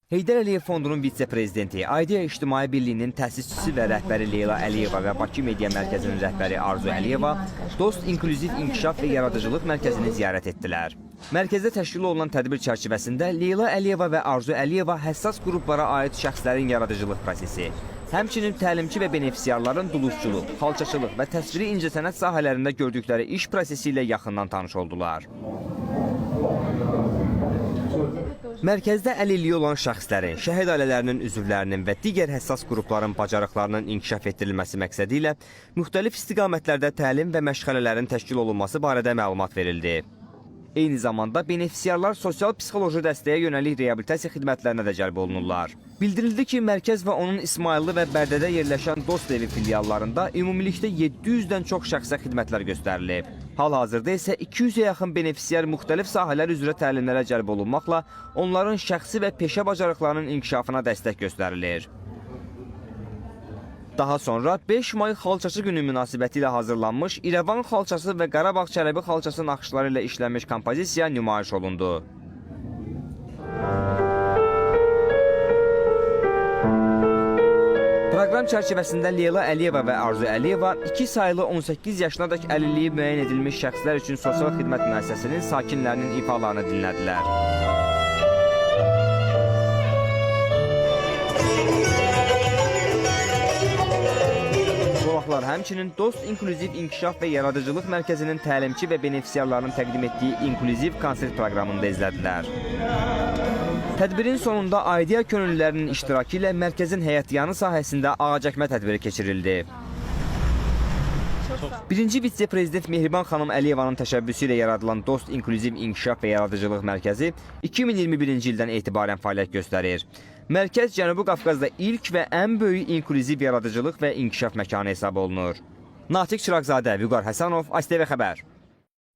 Heydər Əliyev Fondunun vitse-prezidenti, Aidiya İctimai Birliyinin təsisçisi və rəhbəri Leyla Əliyeva və Bakı Media Mərkəzinin rəhbəri Arzu Əliyeva Dost İnklüziv İnkişaf və Yaradıcılıq Mərkəzini ziyarət etdilər. Mərkəzdə təşkil olunan tədbir çərçivəsində Leyla Əliyeva və Arzu Əliyeva həssas qruplara aid şəxslərin yaradıcılıq prosesi, həmçinin təlimçi və benefisiarların duluzçuluq, xalçaçılıq və təsviri incəsənət sahələrində gördükləri iş prosesi ilə yaxından tanış oldular. Mərkəzdə əlilliyi olan şəxslərin, şəhid ailələrinin üzvlərinin və digər həssas qrupların bacarıqlarının inkişaf etdirilməsi məqsədi ilə müxtəlif istiqamətlərdə təlim və məşğələlərin təşkil olunması barədə məlumat verildi. Eyni zamanda benefisiarlar sosial-psixoloji dəstəyə yönəlik reabilitasiya xidmətlərinə də cəlb olunurlar. Bildirildi ki, mərkəz və onun İsmayıllı və Bərdədə yerləşən Dost evi filiallarında ümumilikdə 700-dən çox şəxsə xidmətlər göstərilib. Hal-hazırda isə 200-ə yaxın benefisiar müxtəlif sahələr üzrə təlimlərə cəlb olunmaqla onların şəxsi və peşə bacarıqlarının inkişafına dəstək göstərilir. Daha sonra 5 may xalçaçı günü münasibəti ilə hazırlanmış İrəvan xalçası və Qarabağ Çələbi xalçası naxışları ilə işlənmiş kompozisiya nümayiş olundu. Proqram çərçivəsində Leyla Əliyeva və Arzu Əliyeva 2 saylı 18 yaşına dək əlilliyi müəyyən edilmiş şəxslər üçün sosial xidmət müəssisəsinin sakinlərinin ifalarını dinlədilər. Qonaqlar həmçinin Dost İnklüziv İnkişaf və Yaradıcılıq Mərkəzinin təlimçi və benefisiarlarının təqdim etdiyi İnklüziv konsert proqramını da izlədilər. Tədbirin sonunda Aidiya könüllülərinin iştirakı ilə mərkəzin həyatyanı sahəsində ağacəkmə tədbiri keçirildi. Birinci vitse-prezident Mehriban xanım Əliyevanın təşəbbüsü ilə yaradılan Dost İnklüziv İnkişaf və Yaradıcılıq Mərkəzi 2021-ci ildən etibarən fəaliyyət göstərir. Mərkəz Cənubi Qafqazda ilk və ən böyük inklüziv yaradıcılıq və inkişaf məkanı hesab olunur. Natiq Çıraqzadə, Vüqar Həsənov, ASTV Xəbər.